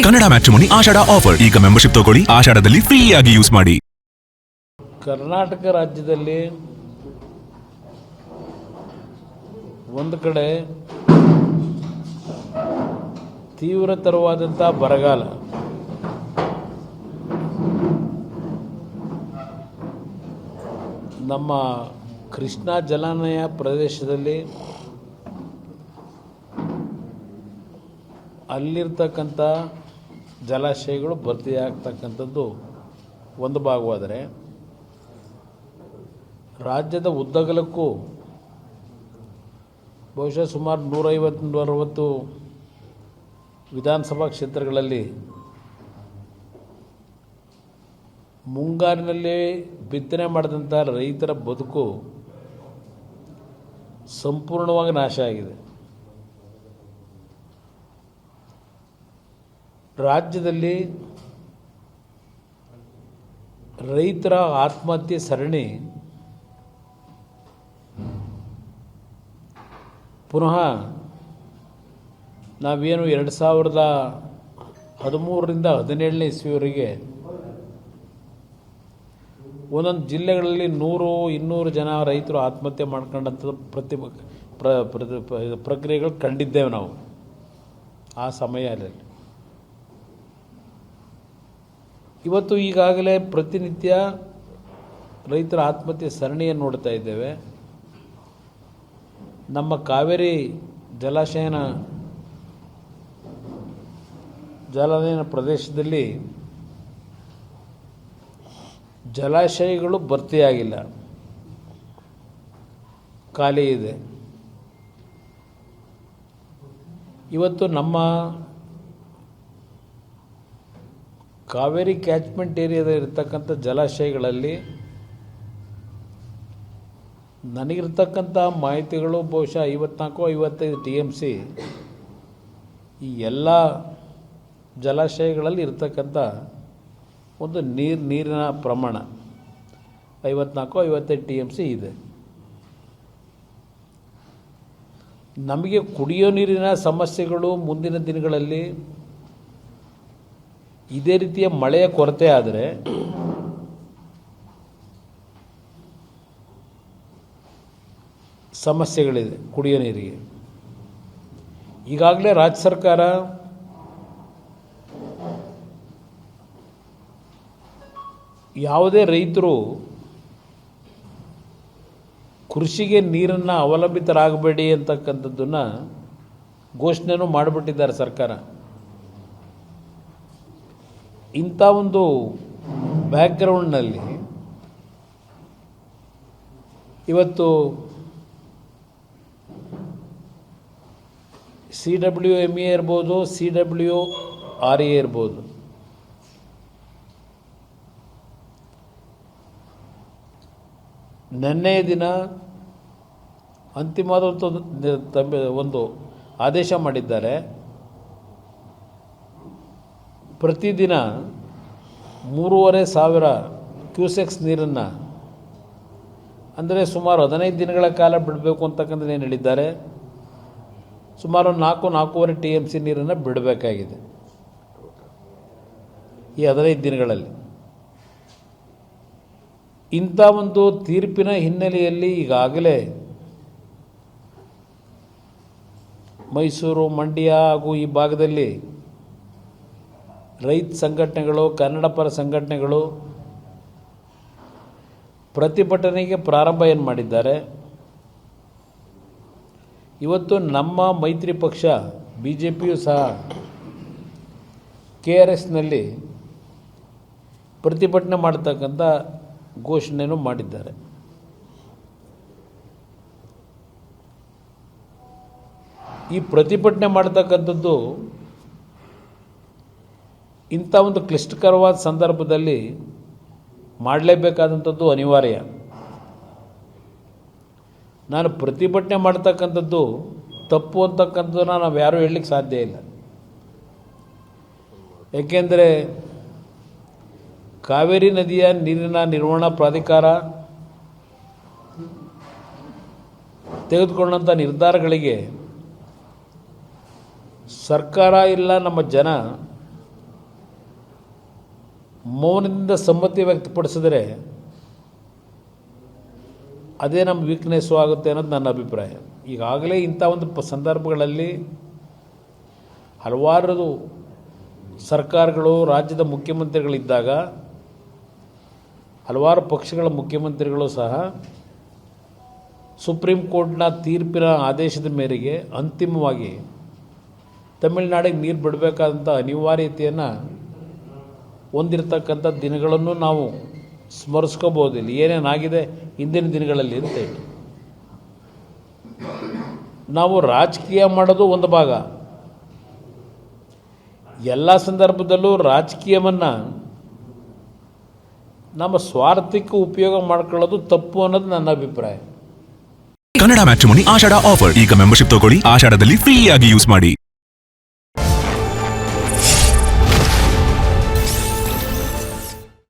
Kannada matrimony ಆಷಾಢ offer. ಈಗ membership ತಗೊಳ್ಳಿ, ಆಷಾಢದಲ್ಲಿ free ಆಗಿ ಯೂಸ್ ಮಾಡಿ. ಕರ್ನಾಟಕ ರಾಜ್ಯದಲ್ಲಿ ಒಂದು ಕಡೆ ತೀವ್ರತರವಾದಂಥ ಬರಗಾಲ, ನಮ್ಮ ಕೃಷ್ಣಾ ಜಲಾನಯ ಪ್ರದೇಶದಲ್ಲಿ ಅಲ್ಲಿರ್ತಕ್ಕಂಥ ಜಲಾಶಯಗಳು ಭರ್ತಿಯಾಗ್ತಕ್ಕಂಥದ್ದು ಒಂದು ಭಾಗವಾದರೆ, ರಾಜ್ಯದ ಉದ್ದಗಲಕ್ಕೂ ಬಹುಶಃ ಸುಮಾರು 150-160 ವಿಧಾನಸಭಾ ಕ್ಷೇತ್ರಗಳಲ್ಲಿ ಮುಂಗಾರಿನಲ್ಲಿ ಬಿತ್ತನೆ ಮಾಡಿದಂಥ ರೈತರ ಬದುಕು ಸಂಪೂರ್ಣವಾಗಿ ನಾಶ ಆಗಿದೆ. ರಾಜ್ಯದಲ್ಲಿ ರೈತರ ಆತ್ಮಹತ್ಯೆ ಸರಣಿ ಪುನಃ ನಾವೇನು 2013ರಿಂದ 2017ನೇ ಇಸ್ವಿಯವರೆಗೆ ಒಂದೊಂದು ಜಿಲ್ಲೆಗಳಲ್ಲಿ 100-200 ಜನ ರೈತರು ಆತ್ಮಹತ್ಯೆ ಮಾಡ್ಕೊಂಡಂಥ ಪ್ರಕ್ರಿಯೆಗಳು ಕಂಡಿದ್ದೇವೆ ನಾವು ಆ ಸಮಯದಲ್ಲಿ. ಇವತ್ತು ಈಗಾಗಲೇ ಪ್ರತಿನಿತ್ಯ ರೈತರ ಆತ್ಮಹತ್ಯೆ ಸರಣಿಯನ್ನು ನೋಡ್ತಾ ಇದ್ದೇವೆ. ನಮ್ಮ ಕಾವೇರಿ ಜಲಾನಯನ ಪ್ರದೇಶದಲ್ಲಿ ಜಲಾಶಯಗಳು ಭರ್ತಿಯಾಗಿಲ್ಲ, ಖಾಲಿ ಇದೆ. ಇವತ್ತು ನಮ್ಮ ಕಾವೇರಿ ಕ್ಯಾಚ್ಮೆಂಟ್ ಏರಿಯಾದ ಇರತಕ್ಕಂಥ ಜಲಾಶಯಗಳಲ್ಲಿ ನನಗಿರ್ತಕ್ಕಂಥ ಮಾಹಿತಿಗಳು ಬಹುಶಃ 54-55 TMC ಈ ಎಲ್ಲ ಜಲಾಶಯಗಳಲ್ಲಿ ಇರ್ತಕ್ಕಂಥ ಒಂದು ನೀರಿನ ಪ್ರಮಾಣ 54-55 TMC ಇದೆ. ನಮಗೆ ಕುಡಿಯೋ ನೀರಿನ ಸಮಸ್ಯೆಗಳು ಮುಂದಿನ ದಿನಗಳಲ್ಲಿ ಇದೇ ರೀತಿಯ ಮಳೆಯ ಕೊರತೆ ಆದರೆ ಸಮಸ್ಯೆಗಳಿದೆ ಕುಡಿಯೋ ನೀರಿಗೆ. ಈಗಾಗಲೇ ರಾಜ್ಯ ಸರ್ಕಾರ ಯಾವುದೇ ರೈತರು ಕೃಷಿಗೆ ನೀರನ್ನು ಅವಲಂಬಿತರಾಗಬೇಡಿ ಅಂತಕ್ಕಂಥದ್ದನ್ನು ಘೋಷಣೆನೂ ಮಾಡಿಬಿಟ್ಟಿದ್ದಾರೆ ಸರ್ಕಾರ. ಇಂಥ ಒಂದು ಬ್ಯಾಕ್ಗ್ರೌಂಡ್ನಲ್ಲಿ ಇವತ್ತು CWME ಇರ್ಬೋದು, CWRA ಇರ್ಬೋದು, ನಿನ್ನೆಯ ದಿನ ಅಂತಿಮವಾದ ಒಂದು ಆದೇಶ ಮಾಡಿದ್ದಾರೆ. ಪ್ರತಿದಿನ 3,500 ಕ್ಯೂಸೆಕ್ಸ್ ನೀರನ್ನು, ಅಂದರೆ ಸುಮಾರು 15 ದಿನಗಳ ಕಾಲ ಬಿಡಬೇಕು ಅಂತಕ್ಕಂಥದ್ದು ಏನು ಹೇಳಿದ್ದಾರೆ. ಸುಮಾರು 4-4.5 TMC ನೀರನ್ನು ಬಿಡಬೇಕಾಗಿದೆ ಈ 15 ದಿನಗಳಲ್ಲಿ. ಇಂಥ ಒಂದು ತೀರ್ಪಿನ ಹಿನ್ನೆಲೆಯಲ್ಲಿ ಈಗಾಗಲೇ ಮೈಸೂರು, ಮಂಡ್ಯ ಹಾಗೂ ಈ ಭಾಗದಲ್ಲಿ ರೈತ ಸಂಘಟನೆಗಳು, ಕನ್ನಡ ಪರ ಸಂಘಟನೆಗಳು ಪ್ರತಿಭಟನೆಗೆ ಪ್ರಾರಂಭ ಏನು ಮಾಡಿದ್ದಾರೆ. ಇವತ್ತು ನಮ್ಮ ಮೈತ್ರಿ ಪಕ್ಷ BJPಯೂ ಸಹ KRSನಲ್ಲಿ ಪ್ರತಿಭಟನೆ ಮಾಡತಕ್ಕಂಥ ಘೋಷಣೆಯನ್ನು ಮಾಡಿದ್ದಾರೆ. ಈ ಪ್ರತಿಭಟನೆ ಮಾಡತಕ್ಕಂಥದ್ದು ಇಂಥ ಒಂದು ಕ್ಲಿಷ್ಟಕರವಾದ ಸಂದರ್ಭದಲ್ಲಿ ಮಾಡಲೇಬೇಕಾದಂಥದ್ದು ಅನಿವಾರ್ಯ. ನಾನು ಪ್ರತಿಭಟನೆ ಮಾಡ್ತಕ್ಕಂಥದ್ದು ತಪ್ಪು ಅಂತಕ್ಕಂಥದ್ದನ್ನು ನಾವು ಯಾರೂ ಹೇಳಲಿಕ್ಕೆ ಸಾಧ್ಯ ಇಲ್ಲ. ಏಕೆಂದರೆ ಕಾವೇರಿ ನದಿಯ ನೀರಿನ ನಿರ್ವಹಣಾ ಪ್ರಾಧಿಕಾರ ತೆಗೆದುಕೊಂಡಂಥ ನಿರ್ಧಾರಗಳಿಗೆ ಸರ್ಕಾರ ಇಲ್ಲ ನಮ್ಮ ಜನ ಮೌನದಿಂದ ಸಮ್ಮತಿ ವ್ಯಕ್ತಪಡಿಸಿದರೆ ಅದೇ ನಮ್ಮ ವೀಕ್ನೆಸ್ಸು ಆಗುತ್ತೆ ಅನ್ನೋದು ನನ್ನ ಅಭಿಪ್ರಾಯ. ಈಗಾಗಲೇ ಇಂಥ ಒಂದು ಸಂದರ್ಭಗಳಲ್ಲಿ ಹಲವಾರು ಸರ್ಕಾರಗಳು, ರಾಜ್ಯದ ಮುಖ್ಯಮಂತ್ರಿಗಳಿದ್ದಾಗ ಹಲವಾರು ಪಕ್ಷಗಳ ಮುಖ್ಯಮಂತ್ರಿಗಳು ಸಹ ಸುಪ್ರೀಂ ಕೋರ್ಟ್ನ ತೀರ್ಪಿನ ಆದೇಶದ ಮೇರೆಗೆ ಅಂತಿಮವಾಗಿ ತಮಿಳುನಾಡಿಗೆ ನೀರು ಬಿಡಬೇಕಾದಂಥ ಅನಿವಾರ್ಯತೆಯನ್ನು ಹೊಂದಿರತಕ್ಕಂಥ ದಿನಗಳನ್ನು ನಾವು ಸ್ಮರಿಸ್ಕೋಬೋದು. ಇಲ್ಲಿ ಏನೇನಾಗಿದೆ ಹಿಂದಿನ ದಿನಗಳಲ್ಲಿ ಅಂತೇಳಿ ನಾವು ರಾಜಕೀಯ ಮಾಡೋದು ಒಂದು ಭಾಗ, ಎಲ್ಲ ಸಂದರ್ಭದಲ್ಲೂ ರಾಜಕೀಯವನ್ನು ನಮ್ಮ ಸ್ವಾರ್ಥಕ್ಕೆ ಉಪಯೋಗ ಮಾಡ್ಕೊಳ್ಳೋದು ತಪ್ಪು ಅನ್ನೋದು ನನ್ನ ಅಭಿಪ್ರಾಯ. ಕನ್ನಡ ಮ್ಯಾಟ್ರಿಮೋನಿ ಆಷಾಢ ಆಫರ್. ಈಗ ಮೆಂಬರ್ಶಿಪ್ ತಗೊಳ್ಳಿ, ಆಷಾಢದಲ್ಲಿ ಫ್ರೀ ಆಗಿ ಯೂಸ್ ಮಾಡಿ.